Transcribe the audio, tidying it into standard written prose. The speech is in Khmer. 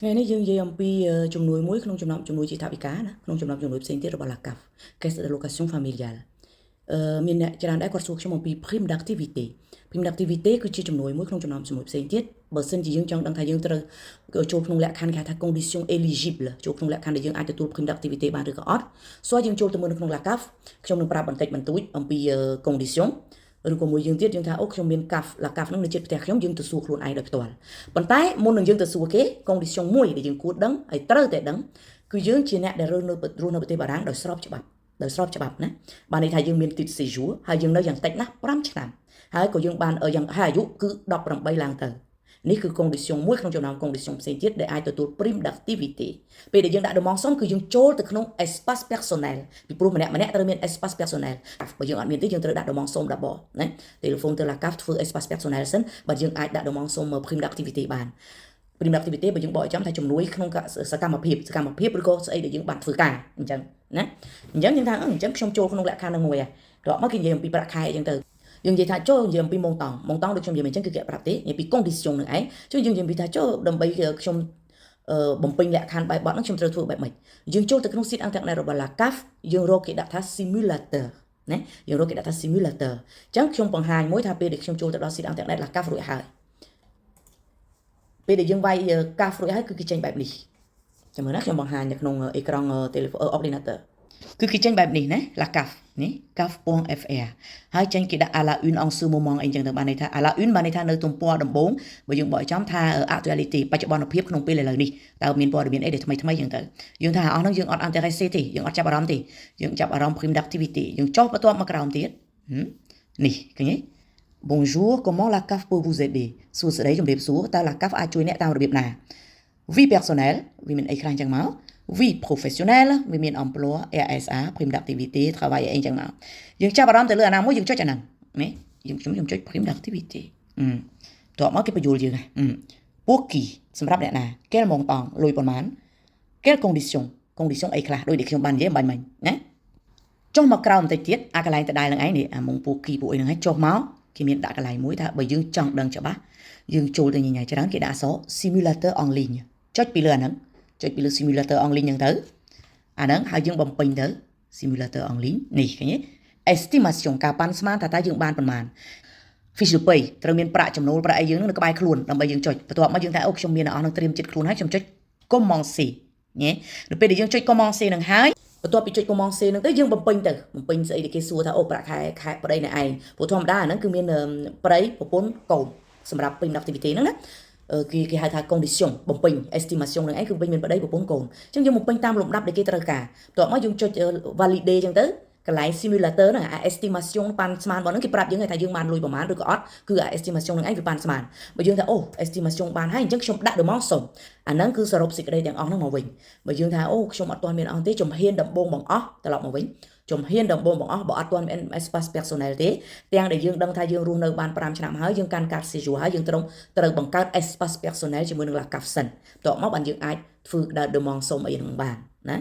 ថ្ងៃនេះយើងនិយាយអំពីជំនួយមួយក្នុងចំណោមជំនួយជាថវិកាណាក្នុងចំណោមជំនួយផ្សេងទៀតរបស់ LACAF Caisse d'allocation familiale មានអ្នកច្រើនដែរគាត់សួរខ្ញុំអំពី prime d'activité prime d'activité គឺជាជំនួយមួយក្នុងចំណោមជំនួយផ្សេងទៀតបើសិនជាយើងចង់ដឹងថាយើងត្រូវចូលក្នុងលក្ខខណ្ឌគេហៅថា condition eligible ចូលក្នុងលក្ខខណ្ឌដែលយើងអាចទទួល prime d'activité បានឬក៏អត់សូមយើងចូលទៅមើលនៅក្នុង LACAF ខ្ញុំនឹងប្រាប់បន្តិចបន្តួចអំពី condition ឬក៏មួយយើងទៀតយើងថាអូខ្ញុំមាន CAF ឡា CAF នឹងនៅជិតផ្ទះខ្ញុំយើងទៅសួរខ្លួនឯងដោយផ្ទាល់ប៉ុន្តែមុននឹងយើងទៅសួរគេ condition មួយដែលយើងគួរដឹងហើយត្រូវតែដឹងគឺយើងជាអ្នកដែលរស់នៅប្រទេសបារាំងដោយស្របច្បាប់ណាបានន័យថាយើងមានទីត séjour ហើយយើងនៅយ៉ាងតិចណាស់5ឆ្នាំហើយក៏យើងបានយ៉ាងហើយអាយុគឺ18ឡើងទៅនេះគឺ condition មួយក្នុងចំណោម condition ផ្សេងទៀតដែលអាចទទួល prime d'activité ពេលដែលយើងដាក់ demande somme គឺយើងចូលទៅក្នុង espace personnel ពីព្រោះម្នាក់ត្រូវមាន espace personnel បើយើងអត់មានទេយើងត្រូវដាក់ demande somme d'abord ណា telephone ទៅ LACAF ធ្វើ espace personnel សិនបើយើងអាចដាក់ demande somme prime d'activité បាន prime d'activité បើយើងបកឲ្យចំថាជំនួយក្នុងសកម្មភាពឬក៏ស្អីដែលយើងបានធ្វើការអញ្ចឹងណាអញ្ចឹងយើងថាអញ្ចឹងខ្ញុំចូលក្នុងលក្ខខណ្ឌនឹងមួយហើយក្រោយមកគេនិយាយអំពីប្រាក់ខែអញ្ចឹងទៅយើងនិយាយថាចូលនិយាយអំពីម៉ុងតង់ដូចខ្ញុំនិយាយអញ្ចឹងគឺគេប្រាប់ទេនិយាយពី condition នឹងឯងជួយយើងនិយាយពីថាចូលដើម្បីខ្ញុំបំពេញលក្ខខណ្ឌបែបបត់ហ្នឹងខ្ញុំត្រូវធ្វើបែបម៉េចយើងចូលទៅក្នុង site internet របស់ LACAF យើងរកគេដាក់ថា simulator ណាយើងរកគេដាក់ថា simulator អញ្ចឹងខ្ញុំបង្ហាញមួយថាពេលដែលខ្ញុំចូលទៅដល់ site internet LACAF រួចហើយពេលដែលយើងវាយ CAF រួចហើយគឺគេចេញបែបនេះចាំមើលណាខ្ញុំបង្ហាញនៅក្នុងអេក្រង់ telephone ordinateur គឺគេចេញបែបនេះណា LACAF នេះ CAF.fr ហើយចេញគេដាក់ à la une en ce moment អីចឹងទៅបានន័យថា à la une បានន័យថានៅទំព័រដំបូងបើយើងបកចំថា actualité បច្ចុប្បន្នភាពក្នុងពេលឥឡូវនេះតើមានព័ត៌មានអីដែលថ្មីចឹងទៅយើងថាអស់ហ្នឹងយើងអត់ intéressé ទេយើងអត់ចាប់អារម្មណ៍ទេយើងចាប់អារម្មណ៍ prime d'activité យើងចុះបន្ទាប់មកក្រោមទៀតនេះឃើញទេ Bonjour comment la CAF peut vous aider សួស្តីជំរាបសួរតើ la CAF អាចជួយអ្នកតាមរបៀបណា vie personnelle វាមានអីខ្លះចឹងមក vie professionnelle វាមាន emploi RSA prime d'activité travail អីចឹងមកយើងចាប់អារម្មណ៍ទៅលើអាណាមួយយើងចុចអាហ្នឹងនេះខ្ញុំចុច prime d'activité តោះមកគេបញ្យល់យើងពួកគីសម្រាប់អ្នកណា quel montant លុយប៉ុន្មាន quel condition អីខ្លះដូចដែលខ្ញុំបាននិយាយបាញ់មិញណាចុះមកក្រោមបន្តិចទៀតអាកន្លែងដដែលនឹងឯងនេះអាមុងពួកគីពួកអីហ្នឹងឯងចុះមកគេមានដាក់កន្លែងមួយថាបើយើងចង់ដឹងច្បាស់យើងចូលទៅញញ៉ៃច្រើនគេដាក់អក្សរ simulator en ligne ចុចពីលើអាហ្នឹងចុចពីលើ simulator en ligne ហ្នឹងទៅអាហ្នឹងហើយយើងបំពេញទៅ simulator en ligne នេះឃើញទេ estimation ការប៉ាន់ស្មានថាតើយើងបានប៉ុន្មាន fiche de paye ត្រូវមានប្រាក់ចំណូលប្រាក់អីយើងនៅក្បែរខ្លួនដើម្បីយើងចុចបន្ទាប់មកយើងថាអូខ្ញុំមានអស់នឹងត្រៀមចិត្តខ្លួនហើយខ្ញុំចុច commencer ញ៉េនៅពេលដែលយើងចុច commencer នឹងហើយបន្ទាប់ពីចុច commencer ហ្នឹងទៅយើងបំពេញស្អីដែលគេសួរថាអូប្រាក់ខែប្តីអ្នកឯងព្រោះធម្មតាហ្នឹងគឺមានប្តីប្រពន្ធកូនសម្រាប់ prime d'activité ហ្នឹងណាគេហៅថា condition បំពេញ estimation នឹងឯងគឺបំពេញមានប្តីប្រពន្ធកូនអញ្ចឹងយើងបំពេញតាមលំដាប់ដែលគេត្រូវការបន្ទាប់មកយើងចុច validate អញ្ចឹងទៅកន្លែង simulator ហ្នឹងអា estimation ប៉ាន់ស្មានរបស់ហ្នឹងគេប្រាប់យើងថាយើងបានលុយប្រមាណឬក៏អត់គឺអា estimation ហ្នឹងឯងវាប៉ាន់ស្មានបើយើងថាអូ estimation បានហើយអញ្ចឹងខ្ញុំដាក់ demande somme អាហ្នឹងគឺសរុបសេចក្តីទាំងអស់ហ្នឹងមកវិញបើយើងថាអូខ្ញុំអត់ទាន់មានអស់ទេជំហានដំបូងបង្អស់ត្រឡប់មកវិញជំហានដំបូងបង្អស់បើអត់ទាន់មាន espace personnel ទេទាំងដែលយើងដឹងថាយើងរស់នៅបាន5ឆ្នាំហើយយើងកាន់កាត séjour ហើយយើងត្រូវបង្កើត espace personnel ជាមួយនឹង LACAF សិនបន្ទាប់មកបានយើងអាចធ្វើដើរ demande somme អីហ្នឹងបានណា